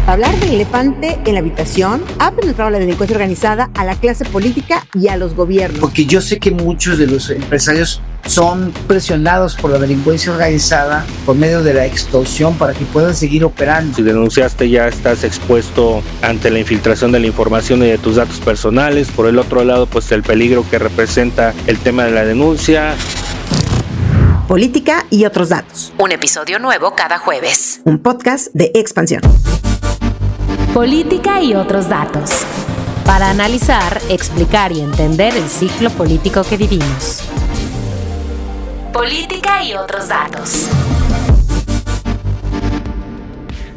Hablar del elefante en la habitación ha penetrado la delincuencia organizada a la clase política y a los gobiernos. Porque yo sé que muchos de los empresarios son presionados por la delincuencia organizada por medio de la extorsión para que puedan seguir operando. Si denunciaste, ya estás expuesto ante la infiltración de la información y de tus datos personales. Por el otro lado, pues el peligro que representa el tema de la denuncia. Política y otros datos. Un episodio nuevo cada jueves. Un podcast de Expansión. Política y otros datos. Para analizar, explicar y entender el ciclo político que vivimos. Política y otros datos.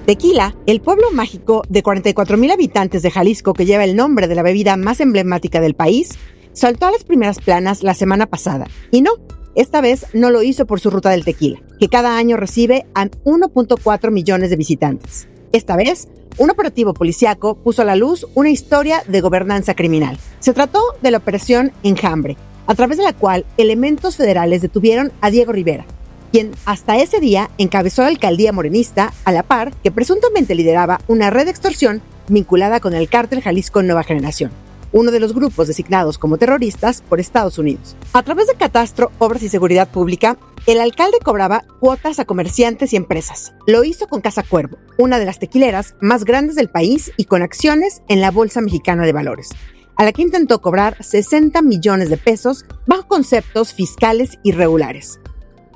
Tequila, el pueblo mágico de 44,000 habitantes de Jalisco que lleva el nombre de la bebida más emblemática del país, saltó a las primeras planas la semana pasada. Y no, esta vez no lo hizo por su ruta del tequila, que cada año recibe a 1.4 millones de visitantes. Esta vez, un operativo policíaco puso a la luz una historia de gobernanza criminal. Se trató de la Operación Enjambre, a través de la cual elementos federales detuvieron a Diego Rivera, quien hasta ese día encabezó la alcaldía morenista, a la par que presuntamente lideraba una red de extorsión vinculada con el cártel Jalisco Nueva Generación, uno de los grupos designados como terroristas por Estados Unidos. A través de Catastro, Obras y Seguridad Pública, el alcalde cobraba cuotas a comerciantes y empresas. Lo hizo con Casa Cuervo, una de las tequileras más grandes del país y con acciones en la Bolsa Mexicana de Valores, a la que intentó cobrar 60 millones de pesos bajo conceptos fiscales irregulares.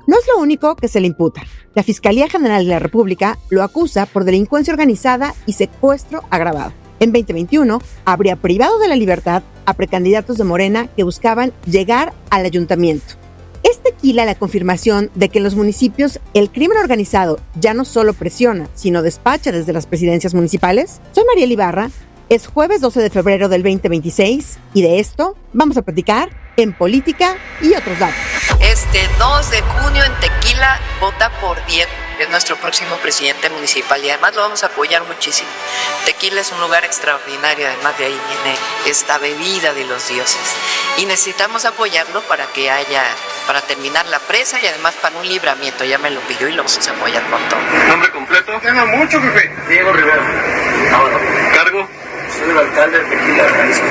No es lo único que se le imputa. La Fiscalía General de la República lo acusa por delincuencia organizada y secuestro agravado. En 2021, habría privado de la libertad a precandidatos de Morena que buscaban llegar al ayuntamiento. ¿Es Tequila la confirmación de que en los municipios el crimen organizado ya no solo presiona, sino despacha desde las presidencias municipales? Soy Mariel Ibarra, es jueves 12 de febrero del 2026 y de esto vamos a platicar en Política y otros datos. Este 2 de junio en Tequila, vota por Diego, que es nuestro próximo presidente municipal y además lo vamos a apoyar muchísimo. Tequila es un lugar extraordinario, además de ahí viene esta bebida de los dioses y necesitamos apoyarlo para que haya, para terminar la presa y además para un libramiento, ya me lo pidió y lo vamos a apoyar con todo. ¿Nombre completo? Llama mucho, jefe. Diego Rivera. ¿Cargo? Soy el alcalde de Tequila, Jalisco.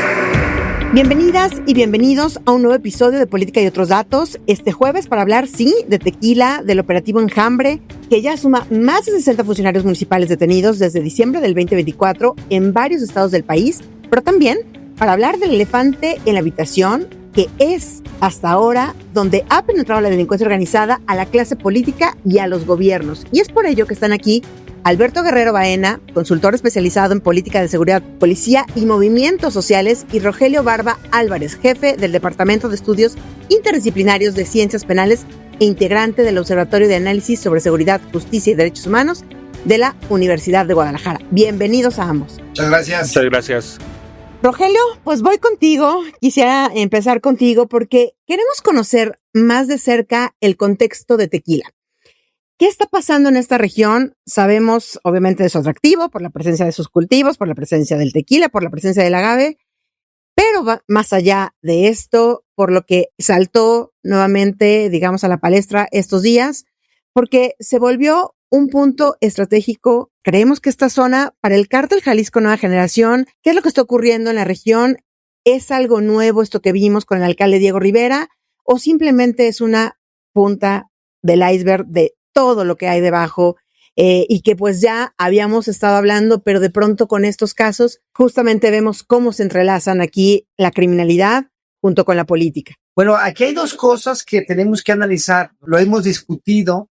Bienvenidas y bienvenidos a un nuevo episodio de Política y otros datos, este jueves para hablar, sí, de Tequila, del operativo Enjambre, que ya suma más de 60 funcionarios municipales detenidos desde diciembre del 2024 en varios estados del país, pero también para hablar del elefante en la habitación, que es hasta ahora donde ha penetrado la delincuencia organizada a la clase política y a los gobiernos. Y es por ello que están aquí Alberto Guerrero Baena, consultor especializado en política de seguridad, policía y movimientos sociales, y Rogelio Barba Álvarez, jefe del Departamento de Estudios Interdisciplinarios de Ciencias Penales e integrante del Observatorio de Análisis sobre Seguridad, Justicia y Derechos Humanos de la Universidad de Guadalajara. Bienvenidos a ambos. Muchas gracias. Muchas gracias. Rogelio, pues voy contigo. Quisiera empezar contigo porque queremos conocer más de cerca el contexto de Tequila. ¿Qué está pasando en esta región? Sabemos, obviamente, de su atractivo por la presencia de sus cultivos, por la presencia del tequila, por la presencia del agave, pero va más allá de esto, por lo que saltó nuevamente, digamos, a la palestra estos días, porque se volvió un punto estratégico. Creemos que esta zona, para el cártel Jalisco Nueva Generación, ¿qué es lo que está ocurriendo en la región? ¿Es algo nuevo esto que vimos con el alcalde Diego Rivera? ¿O simplemente es una punta del iceberg de todo lo que hay debajo y que pues ya habíamos estado hablando, pero de pronto con estos casos justamente vemos cómo se entrelazan aquí la criminalidad junto con la política? Bueno, aquí hay dos cosas que tenemos que analizar. Lo hemos discutido,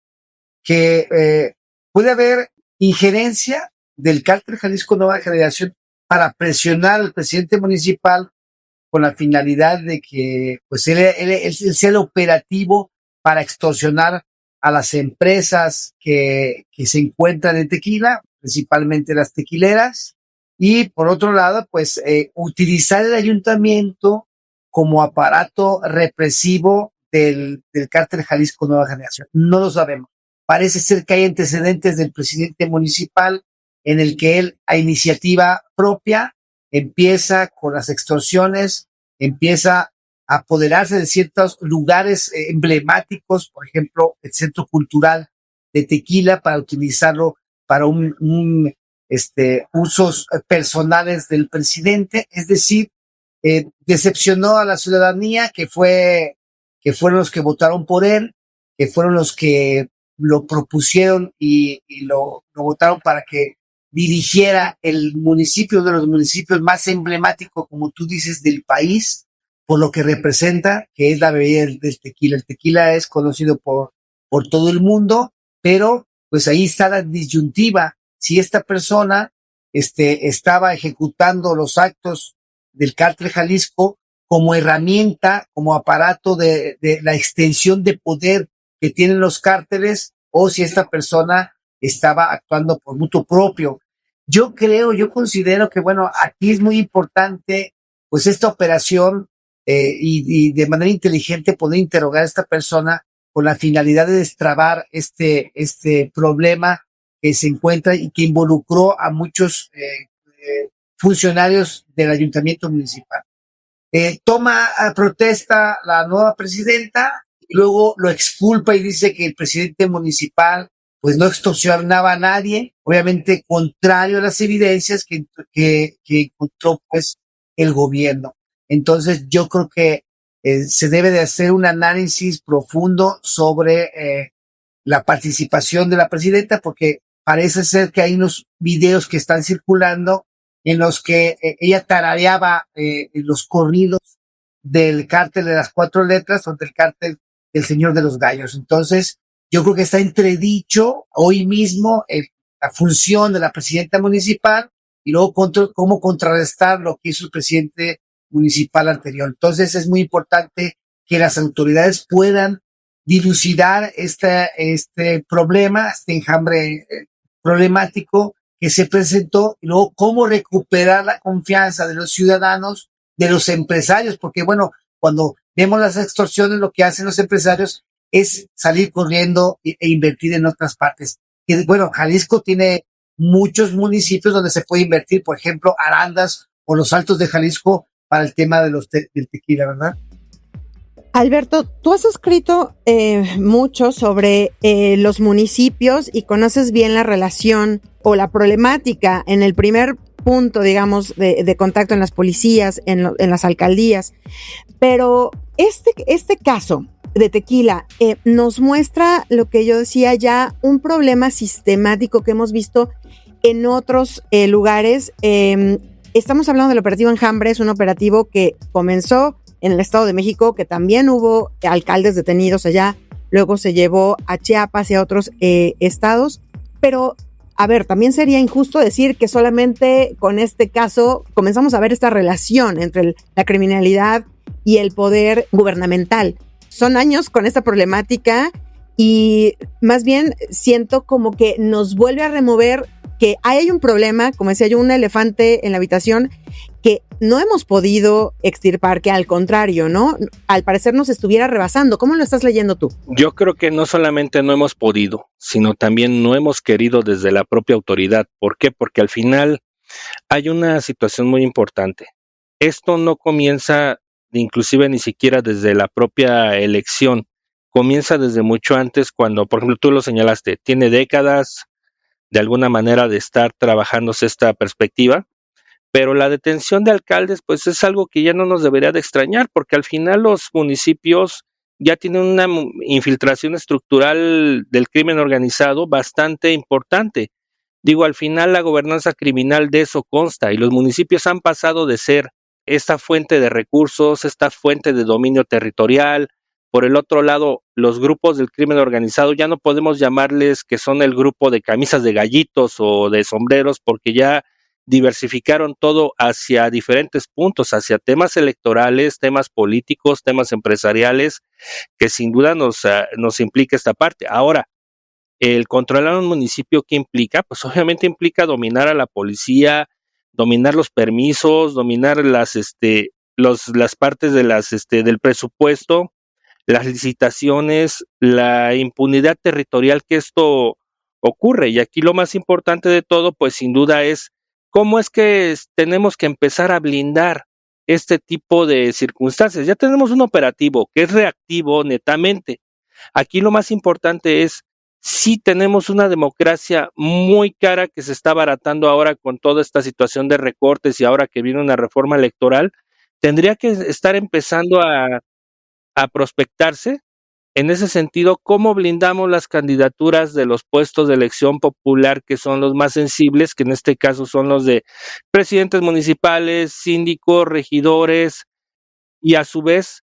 que puede haber injerencia del cártel Jalisco Nueva Generación para presionar al presidente municipal con la finalidad de que pues él sea el operativo para extorsionar a las empresas que se encuentran en Tequila, principalmente las tequileras, y por otro lado, pues utilizar el ayuntamiento como aparato represivo del cártel Jalisco Nueva Generación. No lo sabemos. Parece ser que hay antecedentes del presidente municipal en el que él, a iniciativa propia, empieza con las extorsiones, empieza a apoderarse de ciertos lugares emblemáticos, por ejemplo, el Centro Cultural de Tequila, para utilizarlo para un usos personales del presidente, es decir, decepcionó a la ciudadanía que fueron los que votaron por él, que fueron los que lo propusieron y lo votaron para que dirigiera el municipio, uno de los municipios más emblemáticos, como tú dices, del país, por lo que representa, que es la bebida del tequila. El tequila es conocido por todo el mundo, pero pues ahí está la disyuntiva. Si esta persona estaba ejecutando los actos del Cártel Jalisco como herramienta, como aparato de la extensión de poder que tienen los cárteles, o si esta persona estaba actuando por mutuo propio. Yo considero que, bueno, aquí es muy importante, pues, esta operación y de manera inteligente poder interrogar a esta persona con la finalidad de destrabar este problema que se encuentra y que involucró a muchos funcionarios del ayuntamiento municipal. Toma a protesta la nueva presidenta, y luego lo exculpa y dice que el presidente municipal pues no extorsionaba a nadie, obviamente contrario a las evidencias que encontró pues el gobierno. Entonces yo creo que se debe de hacer un análisis profundo sobre la participación de la presidenta, porque parece ser que hay unos videos que están circulando en los que ella tarareaba los corridos del cártel de las 4 letras o del cártel del Señor de los Gallos. Entonces, yo creo que está entredicho hoy mismo la función de la presidenta municipal y luego cómo contrarrestar lo que hizo el presidente municipal anterior. Entonces, es muy importante que las autoridades puedan dilucidar este problema, este enjambre problemático que se presentó, y luego cómo recuperar la confianza de los ciudadanos, de los empresarios, porque bueno, cuando vemos las extorsiones, lo que hacen los empresarios es salir corriendo e invertir en otras partes. Y bueno, Jalisco tiene muchos municipios donde se puede invertir, por ejemplo, Arandas o los Altos de Jalisco para el tema de del tequila, ¿verdad? Alberto, tú has escrito mucho sobre los municipios y conoces bien la relación o la problemática en el primer punto, digamos, de contacto en las policías, en las alcaldías. Pero este caso de tequila nos muestra lo que yo decía ya, un problema sistemático que hemos visto en otros lugares. Estamos hablando del operativo Enjambre, es un operativo que comenzó en el Estado de México, que también hubo alcaldes detenidos allá, luego se llevó a Chiapas y a otros estados, pero a ver, también sería injusto decir que solamente con este caso comenzamos a ver esta relación entre la criminalidad y el poder gubernamental. Son años con esta problemática y más bien siento como que nos vuelve a remover que hay un problema, como decía yo, un elefante en la habitación que no hemos podido extirpar, que al contrario, ¿no? Al parecer nos estuviera rebasando. ¿Cómo lo estás leyendo tú? Yo creo que no solamente no hemos podido, sino también no hemos querido desde la propia autoridad. ¿Por qué? Porque al final hay una situación muy importante. Esto no comienza inclusive ni siquiera desde la propia elección. Comienza desde mucho antes cuando, por ejemplo, tú lo señalaste, tiene décadas de alguna manera de estar trabajándose esta perspectiva, pero la detención de alcaldes pues es algo que ya no nos debería de extrañar, porque al final los municipios ya tienen una infiltración estructural del crimen organizado bastante importante. Digo, al final la gobernanza criminal de eso consta y los municipios han pasado de ser esta fuente de recursos, esta fuente de dominio territorial. Por el otro lado, los grupos del crimen organizado ya no podemos llamarles que son el grupo de camisas de gallitos o de sombreros, porque ya diversificaron todo hacia diferentes puntos, hacia temas electorales, temas políticos, temas empresariales, que sin duda nos implica esta parte. Ahora, el controlar un municipio, ¿qué implica? Pues obviamente implica dominar a la policía, dominar los permisos, dominar las partes de del presupuesto, las licitaciones, la impunidad territorial que esto ocurre. Y aquí lo más importante de todo, pues sin duda es cómo es que tenemos que empezar a blindar este tipo de circunstancias. Ya tenemos un operativo que es reactivo netamente. Aquí lo más importante es sí tenemos una democracia muy cara que se está abaratando ahora con toda esta situación de recortes y ahora que viene una reforma electoral, tendría que estar empezando a prospectarse. En ese sentido, ¿cómo blindamos las candidaturas de los puestos de elección popular que son los más sensibles, que en este caso son los de presidentes municipales, síndicos, regidores, y a su vez,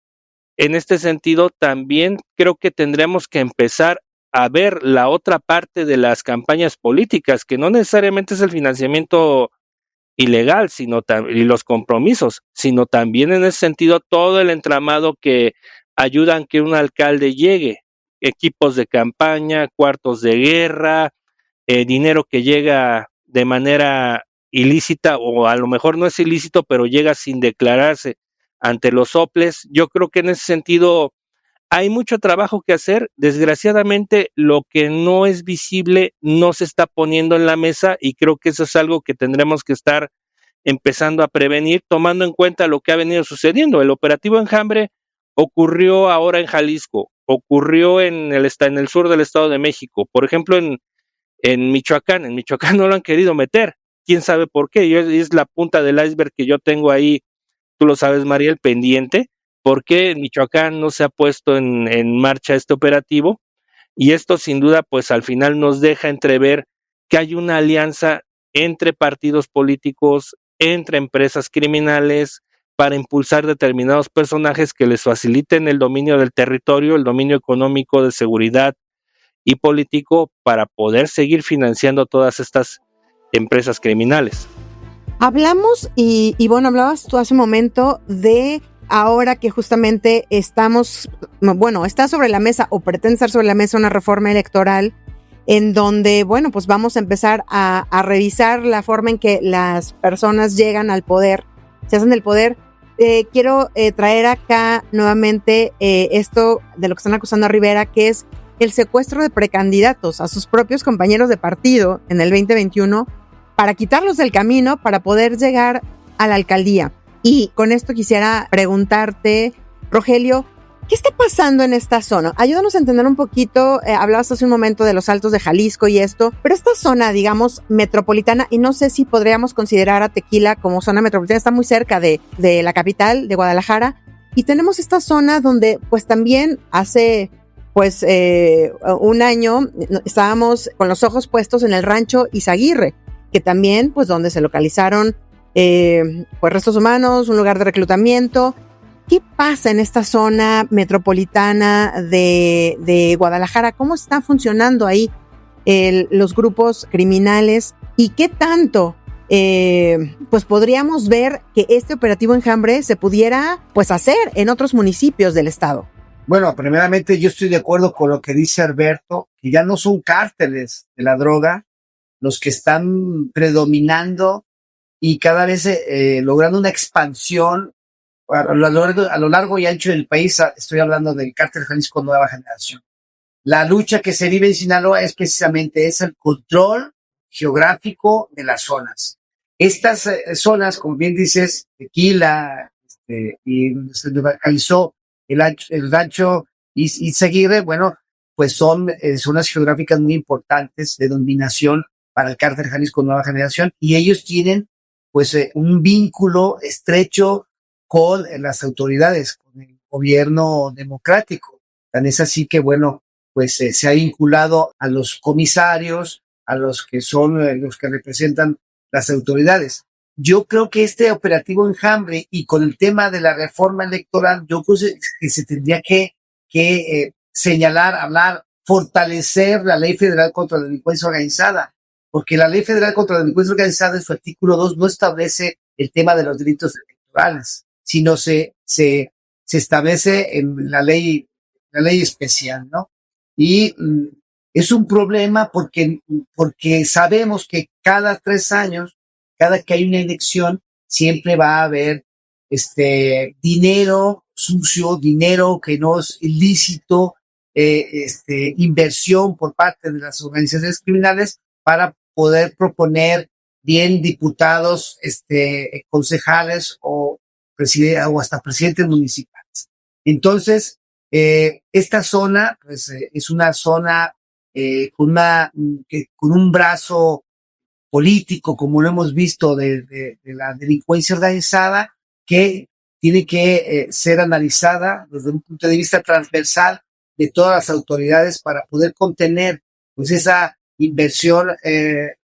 en este sentido, también creo que tendremos que empezar a ver la otra parte de las campañas políticas, que no necesariamente es el financiamiento ilegal, y los compromisos, sino también en ese sentido todo el entramado que ayudan que un alcalde llegue, equipos de campaña, cuartos de guerra, dinero que llega de manera ilícita o a lo mejor no es ilícito, pero llega sin declararse ante los soples. Yo creo que en ese sentido hay mucho trabajo que hacer. Desgraciadamente, lo que no es visible no se está poniendo en la mesa y creo que eso es algo que tendremos que estar empezando a prevenir, tomando en cuenta lo que ha venido sucediendo. El operativo Enjambre ocurrió ahora en Jalisco, ocurrió en el sur del Estado de México, por ejemplo en Michoacán. En Michoacán no lo han querido meter, quién sabe por qué, y es la punta del iceberg que yo tengo ahí, tú lo sabes, María, el pendiente, por qué en Michoacán no se ha puesto en marcha este operativo, y esto sin duda pues al final nos deja entrever que hay una alianza entre partidos políticos, entre empresas criminales, para impulsar determinados personajes que les faciliten el dominio del territorio, el dominio económico, de seguridad y político, para poder seguir financiando todas estas empresas criminales. Hablamos bueno, hablabas tú hace un momento de ahora que justamente está sobre la mesa o pretende estar sobre la mesa una reforma electoral en donde, bueno, pues vamos a empezar a revisar la forma en que las personas llegan al poder, se hacen del poder. Quiero traer acá nuevamente esto de lo que están acusando a Rivera, que es el secuestro de precandidatos a sus propios compañeros de partido en el 2021 para quitarlos del camino para poder llegar a la alcaldía. Y con esto quisiera preguntarte, Rogelio, ¿qué está pasando en esta zona? Ayúdanos a entender un poquito, hablabas hace un momento de los Altos de Jalisco y esto, pero esta zona, digamos, metropolitana, y no sé si podríamos considerar a Tequila como zona metropolitana, está muy cerca de la capital, de Guadalajara, y tenemos esta zona donde pues también hace un año estábamos con los ojos puestos en el rancho Izaguirre, que también pues donde se localizaron pues restos humanos, un lugar de reclutamiento. ¿Qué pasa en esta zona metropolitana de Guadalajara? ¿Cómo están funcionando ahí los grupos criminales? ¿Y qué tanto pues podríamos ver que este operativo Enjambre se pudiera pues hacer en otros municipios del estado? Bueno, primeramente yo estoy de acuerdo con lo que dice Alberto, que ya no son cárteles de la droga los que están predominando y cada vez logrando una expansión a lo largo y ancho del país. Estoy hablando del Cártel Jalisco Nueva Generación. La lucha que se vive en Sinaloa es precisamente el control geográfico de las zonas. Estas zonas, como bien dices, Tequila, y se localizó el rancho Izaguirre, bueno, pues son zonas geográficas muy importantes de dominación para el Cártel Jalisco Nueva Generación, y ellos tienen pues un vínculo estrecho con las autoridades, con el gobierno democrático. Tan es así que, bueno, pues se ha vinculado a los comisarios, a los que son los que representan las autoridades. Yo creo que este operativo Enjambre y con el tema de la reforma electoral, yo creo que se tendría que señalar, hablar, fortalecer la Ley Federal contra la Delincuencia Organizada, porque la Ley Federal contra la Delincuencia Organizada en su artículo 2 no establece el tema de los delitos electorales, sino se establece en la ley especial, ¿no? Y es un problema porque sabemos que cada 3 años, cada que hay una elección, siempre va a haber dinero sucio, dinero que no es ilícito, inversión por parte de las organizaciones criminales para poder proponer bien diputados, concejales o hasta presidentes municipales. Entonces, esta zona pues, es una zona con un brazo político, como lo hemos visto de la delincuencia organizada, que tiene que ser analizada desde un punto de vista transversal de todas las autoridades para poder contener pues esa inversión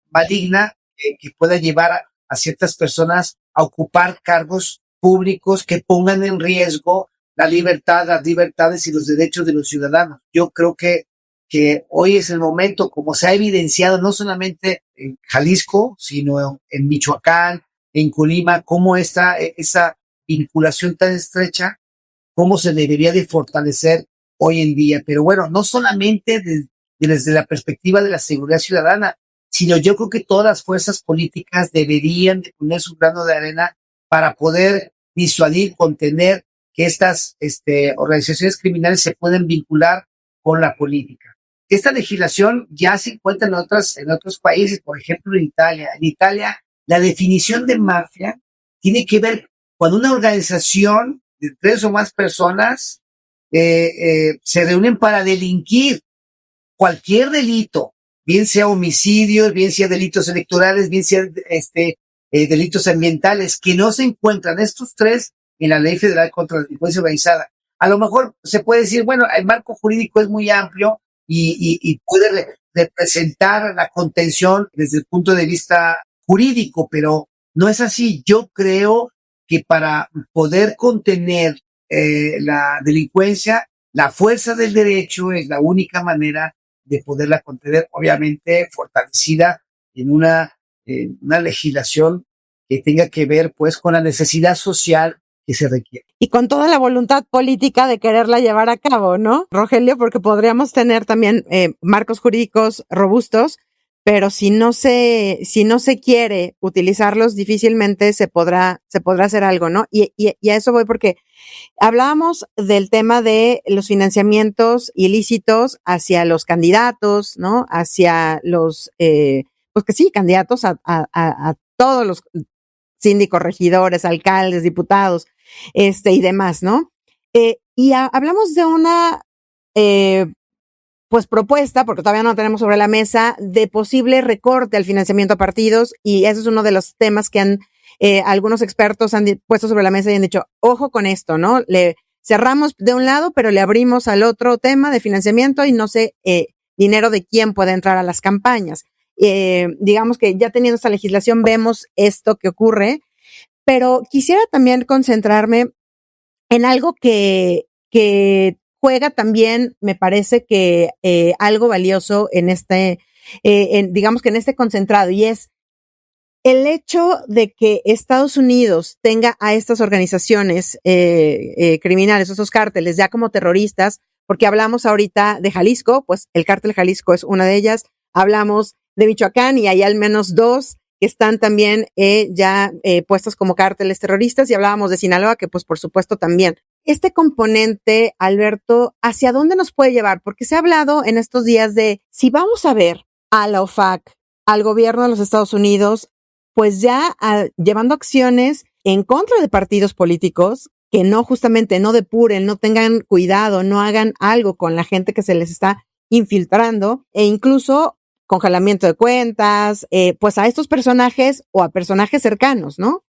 maligna que pueda llevar a ciertas personas a ocupar cargos públicos que pongan en riesgo la libertad, las libertades y los derechos de los ciudadanos. Yo creo que hoy es el momento, como se ha evidenciado no solamente en Jalisco, sino en Michoacán, en Colima, cómo está esa vinculación tan estrecha, cómo se debería de fortalecer hoy en día. Pero bueno, no solamente desde la perspectiva de la seguridad ciudadana, sino yo creo que todas las fuerzas políticas deberían de poner su grano de arena para poder disuadir, contener que estas organizaciones criminales se pueden vincular con la política. Esta legislación ya se encuentra en otros países, por ejemplo en Italia. En Italia, la definición de mafia tiene que ver cuando una organización de 3 o más personas se reúnen para delinquir cualquier delito, bien sea homicidios, bien sea delitos electorales, bien sea delitos ambientales, que no se encuentran estos 3 en la Ley Federal contra la Delincuencia Organizada. A lo mejor se puede decir, bueno, el marco jurídico es muy amplio y puede representar la contención desde el punto de vista jurídico, pero no es así. Yo creo que para poder contener la delincuencia, la fuerza del derecho es la única manera de poderla contener, obviamente fortalecida en una legislación que tenga que ver pues con la necesidad social que se requiere. Y con toda la voluntad política de quererla llevar a cabo, ¿no, Rogelio? Porque podríamos tener también marcos jurídicos robustos, pero si no se quiere utilizarlos, difícilmente se podrá hacer algo, ¿no? Y a eso voy porque hablábamos del tema de los financiamientos ilícitos hacia los candidatos, ¿no? Hacia los, pues que sí, candidatos a todos los síndicos, regidores, alcaldes, diputados, y demás, ¿no? Hablamos de una, pues propuesta, porque todavía no la tenemos sobre la mesa, de posible recorte al financiamiento a partidos, y ese es uno de los temas que algunos expertos han puesto sobre la mesa y han dicho, ojo con esto, ¿no? Le cerramos de un lado, pero le abrimos al otro tema de financiamiento y no sé, dinero de quién puede entrar a las campañas. Digamos que ya teniendo esta legislación vemos esto que ocurre, pero quisiera también concentrarme en algo que juega también, me parece que algo valioso en digamos que en este concentrado, y es el hecho de que Estados Unidos tenga a estas organizaciones criminales, esos cárteles ya como terroristas, porque hablamos ahorita de Jalisco, pues el cártel Jalisco es una de ellas, hablamos de Michoacán y hay al menos 2 que están también ya puestos como cárteles terroristas, y hablábamos de Sinaloa, que pues por supuesto también. Este componente, Alberto, ¿hacia dónde nos puede llevar? Porque se ha hablado en estos días de si vamos a ver a la OFAC, al gobierno de los Estados Unidos, pues ya llevando acciones en contra de partidos políticos que justamente no depuren, no tengan cuidado, no hagan algo con la gente que se les está infiltrando, e incluso congelamiento de cuentas, pues a estos personajes o a personajes cercanos, ¿no?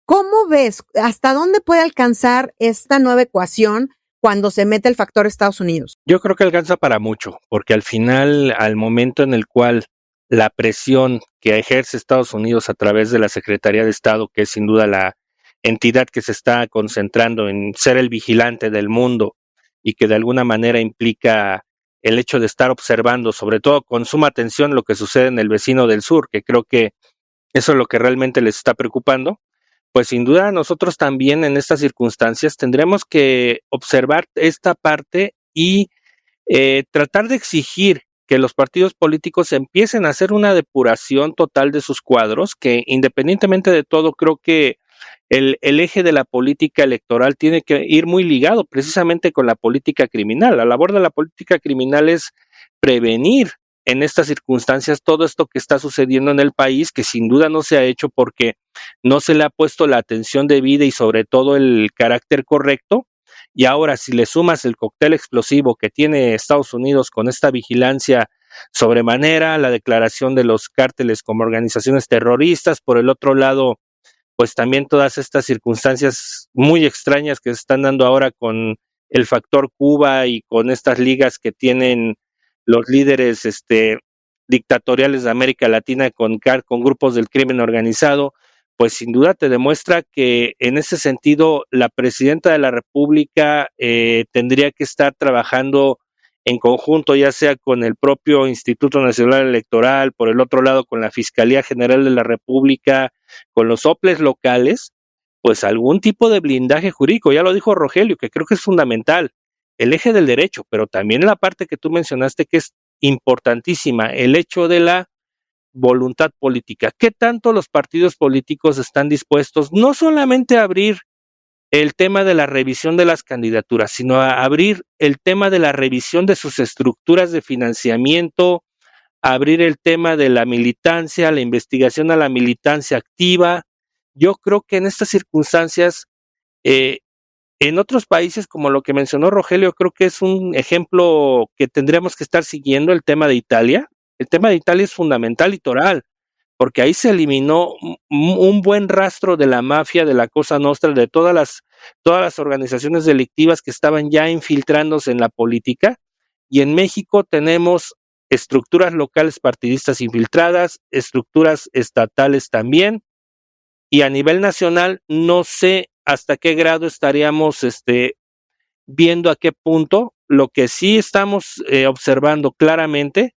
¿Cómo ves? ¿Hasta dónde puede alcanzar esta nueva ecuación cuando se mete el factor Estados Unidos? Yo creo que alcanza para mucho, porque al final, al momento en el cual la presión que ejerce Estados Unidos a través de la Secretaría de Estado, que es sin duda la entidad que se está concentrando en ser el vigilante del mundo y que de alguna manera implica el hecho de estar observando, sobre todo con suma atención, lo que sucede en el vecino del sur, que creo que eso es lo que realmente les está preocupando, pues sin duda nosotros también en estas circunstancias tendremos que observar esta parte y tratar de exigir que los partidos políticos empiecen a hacer una depuración total de sus cuadros, que independientemente de todo, creo que el eje de la política electoral tiene que ir muy ligado precisamente con la política criminal. La labor de la política criminal es prevenir en estas circunstancias todo esto que está sucediendo en el país, que sin duda no se ha hecho porque no se le ha puesto la atención debida y sobre todo el carácter correcto. y ahora si le sumas el cóctel explosivo que tiene Estados Unidos con esta vigilancia sobremanera, la declaración de los cárteles como organizaciones terroristas, por el otro lado, pues también todas estas circunstancias muy extrañas que se están dando ahora con el factor Cuba y con estas ligas que tienen los líderes dictatoriales de América Latina con grupos del crimen organizado, pues sin duda te demuestra que en ese sentido la presidenta de la República tendría que estar trabajando en conjunto, ya sea con el propio Instituto Nacional Electoral, por el otro lado con la Fiscalía General de la República, con los OPLES locales, pues algún tipo de blindaje jurídico. Ya lo dijo Rogelio, que creo que es fundamental, el eje del derecho, pero también la parte que tú mencionaste que es importantísima, el hecho de la voluntad política. ¿Qué tanto los partidos políticos están dispuestos no solamente a abrir el tema de la revisión de las candidaturas, sino a abrir el tema de la revisión de sus estructuras de financiamiento, abrir el tema de la militancia, la investigación a la militancia activa? Yo creo que en estas circunstancias, en otros países, como lo que mencionó Rogelio, creo que es un ejemplo que tendríamos que estar siguiendo, el tema de Italia. El tema de Italia es fundamental y toral, porque ahí se eliminó un buen rastro de la mafia, de la Cosa Nostra, de todas las organizaciones delictivas que estaban ya infiltrándose en la política. Y en México tenemos estructuras locales partidistas infiltradas, estructuras estatales también, y a nivel nacional no sé hasta qué grado estaríamos viendo a qué punto. Lo que sí estamos observando claramente,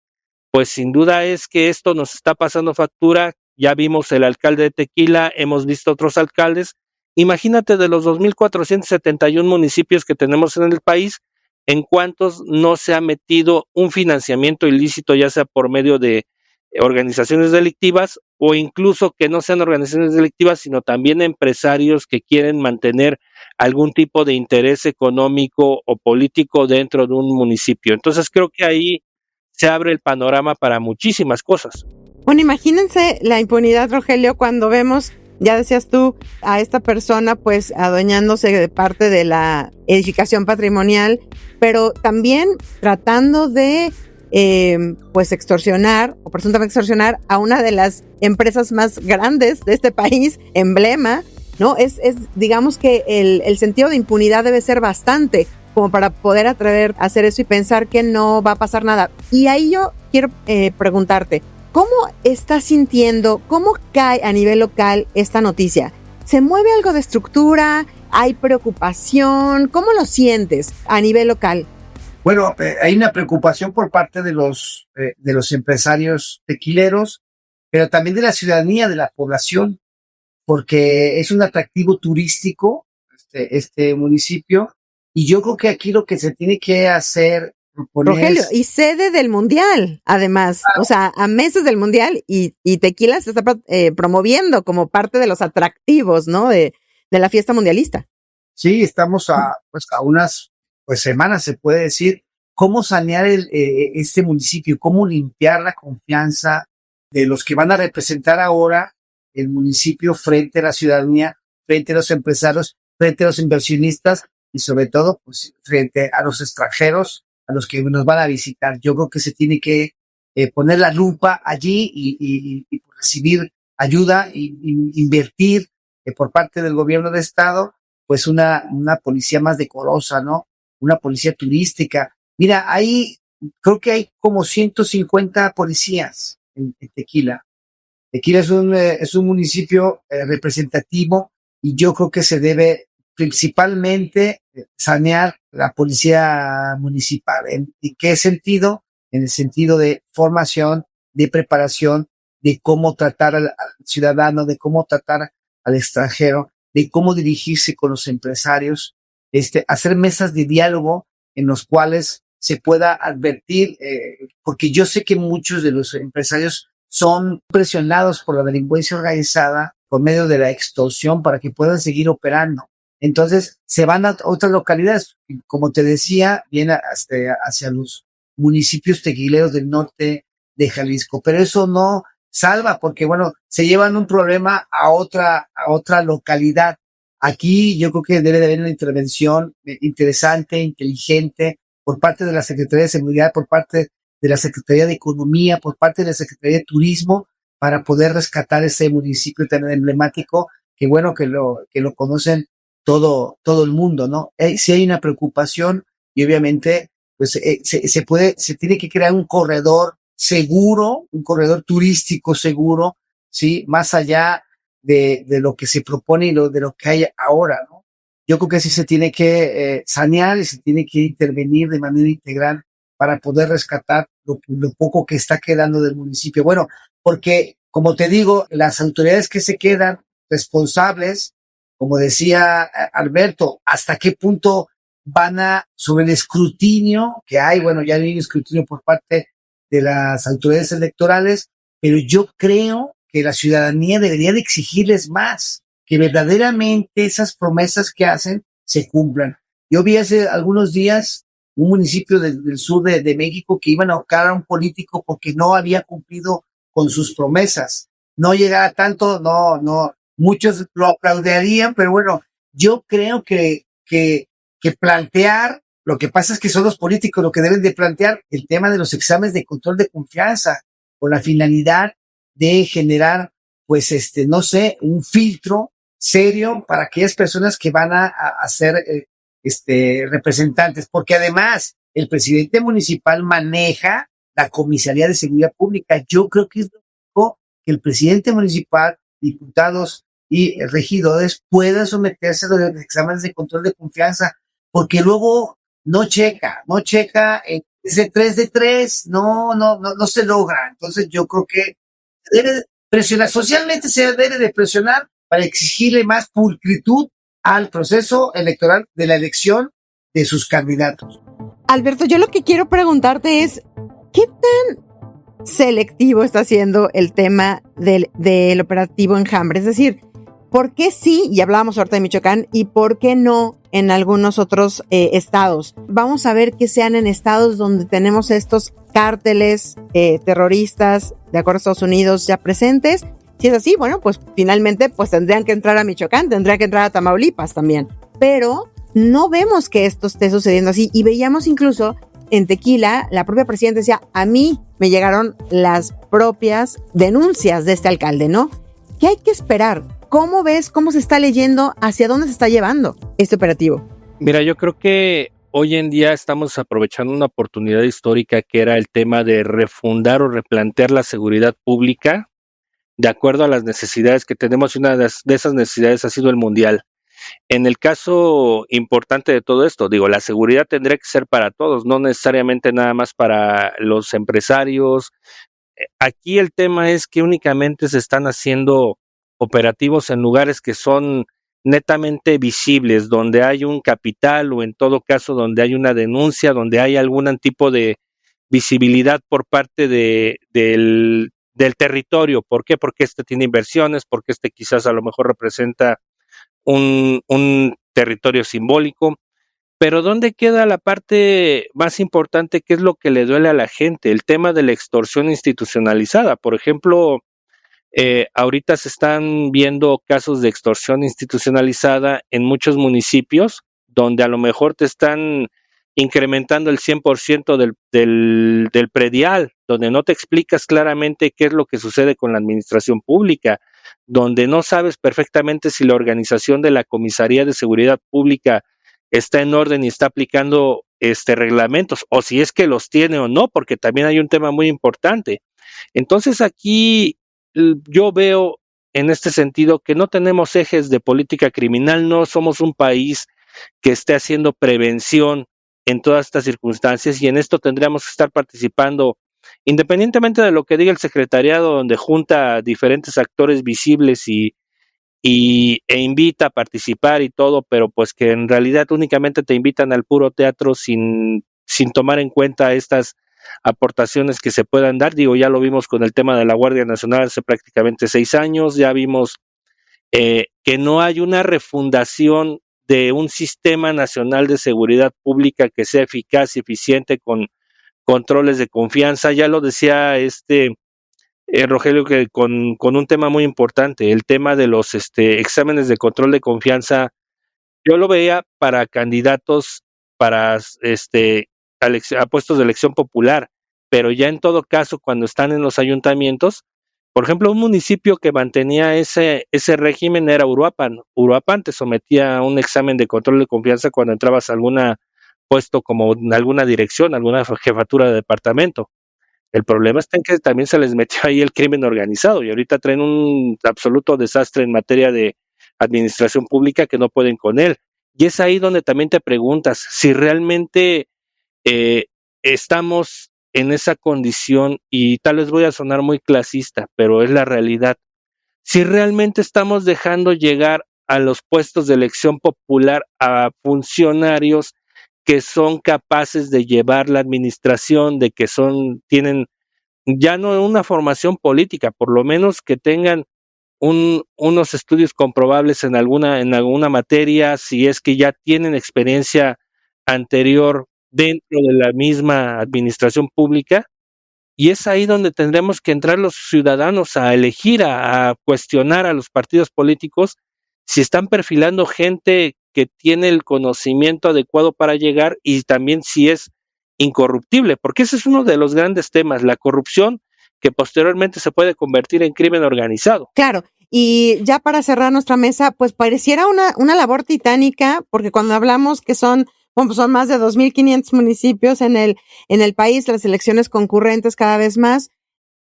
pues sin duda es que esto nos está pasando factura. Ya vimos el alcalde de Tequila, hemos visto otros alcaldes. Imagínate de los 2,471 municipios que tenemos en el país, en cuántos no se ha metido un financiamiento ilícito, ya sea por medio de organizaciones delictivas o incluso que no sean organizaciones delictivas, sino también empresarios que quieren mantener algún tipo de interés económico o político dentro de un municipio. Entonces creo que ahí se abre el panorama para muchísimas cosas. Bueno, imagínense la impunidad, Rogelio, cuando vemos, ya decías tú, a esta persona pues adueñándose de parte de la edificación patrimonial, pero también tratando de pues extorsionar o presuntamente extorsionar a una de las empresas más grandes de este país, Emblema, ¿no? Es digamos que el sentido de impunidad debe ser bastante como para poder atrever a hacer eso y pensar que no va a pasar nada. Y ahí yo quiero preguntarte, ¿cómo estás sintiendo, cómo cae a nivel local esta noticia? ¿Se mueve algo de estructura? ¿Hay preocupación? ¿Cómo lo sientes a nivel local? Bueno, hay una preocupación por parte de los empresarios tequileros, pero también de la ciudadanía, de la población, porque es un atractivo turístico este municipio, y yo creo que aquí lo que se tiene que hacer, Rogelio, y sede del Mundial, además, o sea, a meses del Mundial, y Tequila se está promoviendo como parte de los atractivos, ¿no? De la fiesta mundialista. Sí, estamos a unas semanas, se puede decir, cómo sanear este municipio, cómo limpiar la confianza de los que van a representar ahora el municipio frente a la ciudadanía, frente a los empresarios, frente a los inversionistas y sobre todo pues, frente a los extranjeros, a los que nos van a visitar. Yo creo que se tiene que poner la lupa allí y recibir ayuda y invertir por parte del gobierno de estado, pues una policía más decorosa, ¿no? Una policía turística. Mira, ahí creo que hay como 150 policías en Tequila. Tequila es un municipio representativo y yo creo que se debe principalmente sanear la policía municipal. ¿En qué sentido? En el sentido de formación, de preparación, de cómo tratar al ciudadano, de cómo tratar al extranjero, de cómo dirigirse con los empresarios, hacer mesas de diálogo en los cuales se pueda advertir, porque yo sé que muchos de los empresarios son presionados por la delincuencia organizada por medio de la extorsión para que puedan seguir operando. Entonces se van a otras localidades, como te decía, viene hacia los municipios tequileros del norte de Jalisco, pero eso no salva porque, bueno, se llevan un problema a otra localidad. Aquí yo creo que debe de haber una intervención interesante, inteligente, por parte de la Secretaría de Seguridad, por parte de la Secretaría de Economía, por parte de la Secretaría de Turismo, para poder rescatar ese municipio tan emblemático, que bueno que lo conocen todo el mundo, ¿no? Sí hay una preocupación y obviamente pues se tiene que crear un corredor seguro, un corredor turístico seguro, ¿sí? Más allá de lo que se propone y de lo que hay ahora, ¿no? Yo creo que sí se tiene que sanear y se tiene que intervenir de manera integral para poder rescatar lo poco que está quedando del municipio. Bueno, porque, como te digo, las autoridades que se quedan responsables, como decía Alberto, hasta qué punto van sobre el escrutinio que hay, bueno, ya hay un escrutinio por parte de las autoridades electorales, pero yo creo que la ciudadanía debería de exigirles más, que verdaderamente esas promesas que hacen se cumplan. Yo vi hace algunos días un municipio del sur de México que iban a ahorcar a un político porque no había cumplido con sus promesas. No llegaba tanto, no, muchos lo aplaudirían, pero bueno, yo creo que plantear, lo que pasa es que son los políticos lo que deben de plantear el tema de los exámenes de control de confianza, con la finalidad de generar, pues, no sé, un filtro serio para aquellas personas que van a ser, representantes, porque además el presidente municipal maneja la Comisaría de Seguridad Pública. Yo creo que es lógico que el presidente municipal, diputados y regidores puedan someterse a los exámenes de control de confianza, porque luego no checa, ese 3 de 3, no se logra. Entonces yo creo que debe presionar, socialmente se debe de presionar para exigirle más pulcritud al proceso electoral de la elección de sus candidatos. Alberto, yo lo que quiero preguntarte es, ¿qué tan selectivo está siendo el tema del operativo Enjambre? Es decir, ¿por qué sí, y hablábamos ahorita de Michoacán, y por qué no en algunos otros estados? Vamos a ver qué sean en estados donde tenemos estos cárteles terroristas, de acuerdo a Estados Unidos, ya presentes. Si es así, bueno, pues finalmente pues tendrían que entrar a Michoacán, tendrían que entrar a Tamaulipas también. Pero no vemos que esto esté sucediendo así. Y veíamos incluso en Tequila, la propia presidenta decía, a mí me llegaron las propias denuncias de este alcalde, ¿no? ¿Qué hay que esperar? ¿Cómo ves, cómo se está leyendo, hacia dónde se está llevando este operativo? Mira, yo creo que hoy en día estamos aprovechando una oportunidad histórica que era el tema de refundar o replantear la seguridad pública de acuerdo a las necesidades que tenemos, y una de esas necesidades ha sido el mundial. En el caso importante de todo esto, digo, la seguridad tendría que ser para todos, no necesariamente nada más para los empresarios. Aquí el tema es que únicamente se están haciendo operativos en lugares que son netamente visibles, donde hay un capital o en todo caso donde hay una denuncia, donde hay algún tipo de visibilidad por parte del territorio. ¿Por qué? Porque este tiene inversiones, porque este quizás a lo mejor representa un territorio simbólico. Pero ¿dónde queda la parte más importante? ¿Qué es lo que le duele a la gente? El tema de la extorsión institucionalizada. Por ejemplo, ahorita se están viendo casos de extorsión institucionalizada en muchos municipios, donde a lo mejor te están incrementando el 100% del predial, donde no te explicas claramente qué es lo que sucede con la administración pública, donde no sabes perfectamente si la organización de la Comisaría de Seguridad Pública está en orden y está aplicando reglamentos, o si es que los tiene o no, porque también hay un tema muy importante. Entonces aquí yo veo en este sentido que no tenemos ejes de política criminal, no somos un país que esté haciendo prevención en todas estas circunstancias, y en esto tendríamos que estar participando, independientemente de lo que diga el secretariado, donde junta a diferentes actores visibles e invita a participar y todo, pero pues que en realidad únicamente te invitan al puro teatro sin tomar en cuenta estas aportaciones que se puedan dar. Digo, ya lo vimos con el tema de la Guardia Nacional hace prácticamente 6 años, ya vimos que no hay una refundación de un sistema nacional de seguridad pública que sea eficaz y eficiente con controles de confianza. Ya lo decía Rogelio, que con un tema muy importante, el tema de los exámenes de control de confianza. Yo lo veía para candidatos para a puestos de elección popular, pero ya en todo caso, cuando están en los ayuntamientos, por ejemplo, un municipio que mantenía ese régimen era Uruapan. Uruapan te sometía a un examen de control de confianza cuando entrabas a algún puesto como en alguna dirección, alguna jefatura de departamento. El problema está en que también se les metió ahí el crimen organizado y ahorita traen un absoluto desastre en materia de administración pública que no pueden con él. Y es ahí donde también te preguntas si realmente eh, estamos en esa condición, y tal vez voy a sonar muy clasista, pero es la realidad. Si realmente estamos dejando llegar a los puestos de elección popular a funcionarios que son capaces de llevar la administración, de que tienen ya no una formación política, por lo menos que tengan unos estudios comprobables en alguna materia, si es que ya tienen experiencia anterior dentro de la misma administración pública, y es ahí donde tendremos que entrar los ciudadanos a elegir, a cuestionar a los partidos políticos si están perfilando gente que tiene el conocimiento adecuado para llegar y también si es incorruptible, porque ese es uno de los grandes temas, la corrupción, que posteriormente se puede convertir en crimen organizado. Claro, y ya para cerrar nuestra mesa, pues pareciera una labor titánica, porque cuando hablamos que son más de 2,500 municipios en el país, las elecciones concurrentes cada vez más,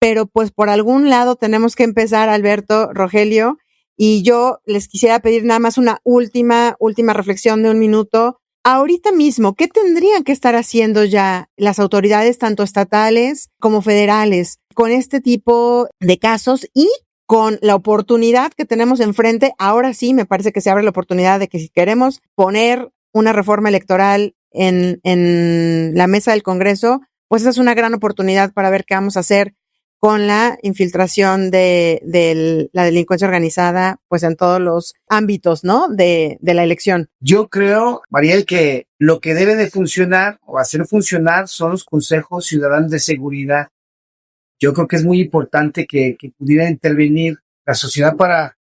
pero pues por algún lado tenemos que empezar, Alberto, Rogelio, y yo les quisiera pedir nada más una última reflexión de 1 minuto. Ahorita mismo, ¿qué tendrían que estar haciendo ya las autoridades, tanto estatales como federales, con este tipo de casos y con la oportunidad que tenemos enfrente? Ahora sí, me parece que se abre la oportunidad de que si queremos poner una reforma electoral en la mesa del Congreso, pues esa es una gran oportunidad para ver qué vamos a hacer con la infiltración de la delincuencia organizada, pues en todos los ámbitos, ¿no? De la elección. Yo creo, Mariel, que lo que debe de funcionar o hacer funcionar son los consejos ciudadanos de seguridad. Yo creo que es muy importante que pudiera intervenir la sociedad para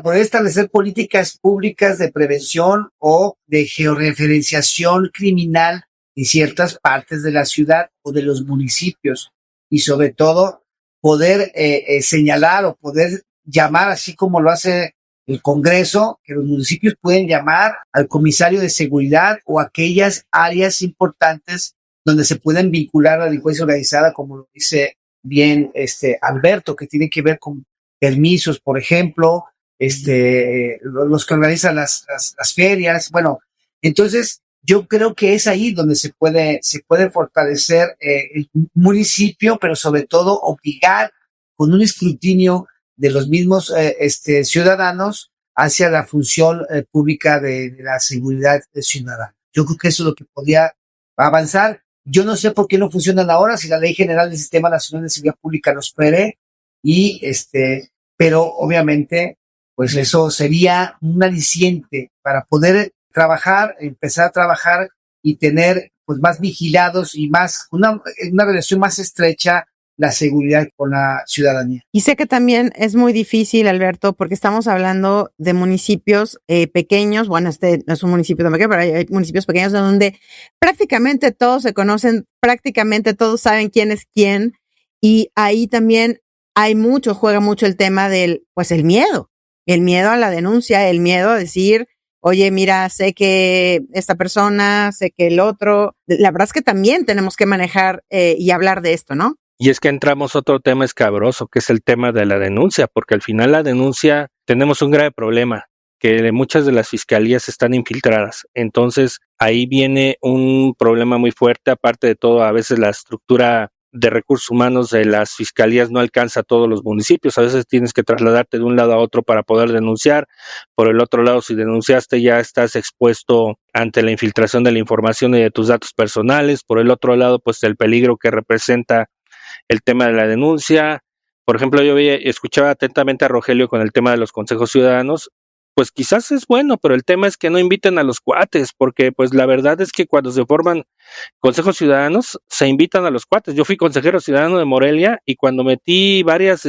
poder establecer políticas públicas de prevención o de georreferenciación criminal en ciertas partes de la ciudad o de los municipios, y sobre todo poder señalar o poder llamar, así como lo hace el Congreso, que los municipios pueden llamar al comisario de seguridad o aquellas áreas importantes donde se pueden vincular a la delincuencia organizada, como lo dice bien Alberto, que tiene que ver con permisos, por ejemplo, los que organizan las ferias. Bueno, entonces yo creo que es ahí donde se puede fortalecer el municipio, pero sobre todo obligar con un escrutinio de los mismos ciudadanos hacia la función pública de la seguridad ciudadana. Yo creo que eso es lo que podría avanzar. Yo no sé por qué no funcionan ahora, si la Ley General del Sistema Nacional de Seguridad Pública nos prevé, pero obviamente pues eso sería un aliciente para poder trabajar, empezar a trabajar y tener pues más vigilados y más una relación más estrecha la seguridad con la ciudadanía. Y sé que también es muy difícil, Alberto, porque estamos hablando de municipios pequeños. Bueno, no es un municipio tan pequeño, pero hay municipios pequeños donde prácticamente todos se conocen, prácticamente todos saben quién es quién, y ahí también juega mucho el tema del, pues el miedo a la denuncia, el miedo a decir, oye, mira, sé que esta persona, sé que el otro. La verdad es que también tenemos que manejar y hablar de esto, ¿no? Y es que entramos a otro tema escabroso, que es el tema de la denuncia, porque al final la denuncia, tenemos un grave problema, que muchas de las fiscalías están infiltradas. Entonces, ahí viene un problema muy fuerte, aparte de todo, a veces la estructura de recursos humanos de las fiscalías no alcanza a todos los municipios, a veces tienes que trasladarte de un lado a otro para poder denunciar, por el otro lado, si denunciaste ya estás expuesto ante la infiltración de la información y de tus datos personales, por el otro lado, pues el peligro que representa el tema de la denuncia. Por ejemplo, yo escuchaba atentamente a Rogelio con el tema de los consejos ciudadanos, pues quizás es bueno, pero el tema es que no inviten a los cuates, porque pues la verdad es que cuando se forman consejos ciudadanos, se invitan a los cuates. Yo fui consejero ciudadano de Morelia y cuando metí varias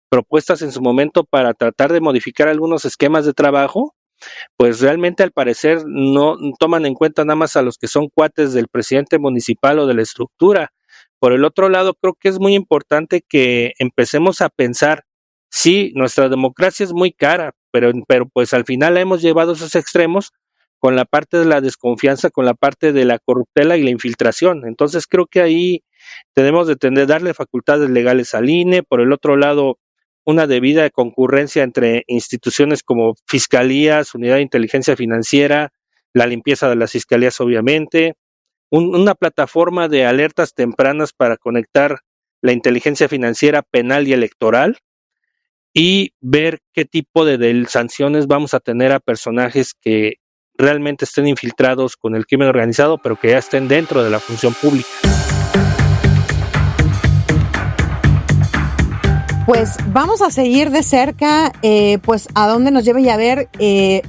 propuestas en su momento para tratar de modificar algunos esquemas de trabajo, pues realmente al parecer no toman en cuenta nada más a los que son cuates del presidente municipal o de la estructura. Por el otro lado, creo que es muy importante que empecemos a pensar, sí, nuestra democracia es muy cara, pero pues al final la hemos llevado a esos extremos con la parte de la desconfianza, con la parte de la corruptela y la infiltración. Entonces creo que ahí tenemos de darle facultades legales al INE, por el otro lado, una debida concurrencia entre instituciones como fiscalías, unidad de inteligencia financiera, la limpieza de las fiscalías obviamente, una plataforma de alertas tempranas para conectar la inteligencia financiera, penal y electoral, y ver qué tipo de sanciones vamos a tener a personajes que realmente estén infiltrados con el crimen organizado, pero que ya estén dentro de la función pública. Pues vamos a seguir de cerca, pues a dónde nos lleve y a ver,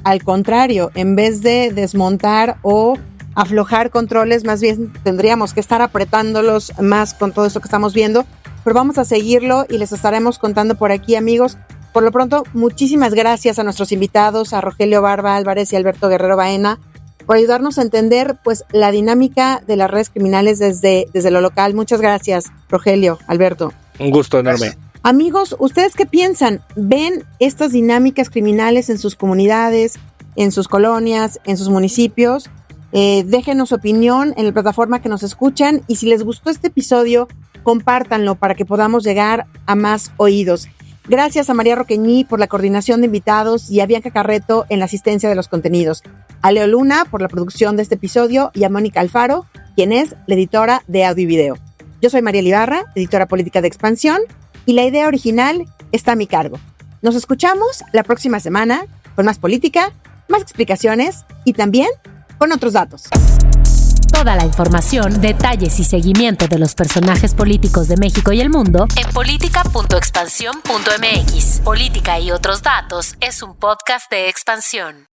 al contrario, en vez de desmontar o aflojar controles, más bien tendríamos que estar apretándolos más con todo esto que estamos viendo, pero vamos a seguirlo y les estaremos contando por aquí, amigos. Por lo pronto, muchísimas gracias a nuestros invitados, a Rogelio Barba Álvarez y Alberto Guerrero Baena, por ayudarnos a entender pues la dinámica de las redes criminales desde lo local. Muchas gracias, Rogelio, Alberto. Un gusto enorme. Gracias. Amigos, ¿ustedes qué piensan? ¿Ven estas dinámicas criminales en sus comunidades, en sus colonias, en sus municipios? Déjenos su opinión en la plataforma que nos escuchan y si les gustó este episodio, compártanlo para que podamos llegar a más oídos. Gracias a María Roqueñí por la coordinación de invitados y a Bianca Carreto en la asistencia de los contenidos. A Leo Luna por la producción de este episodio y a Mónica Alfaro, quien es la editora de audio y video. Yo soy María Ibarra, editora política de Expansión, y la idea original está a mi cargo. Nos escuchamos la próxima semana con más política, más explicaciones y también con otros datos. Toda la información, detalles y seguimiento de los personajes políticos de México y el mundo en política.expansión.mx. Política y otros datos es un podcast de Expansión.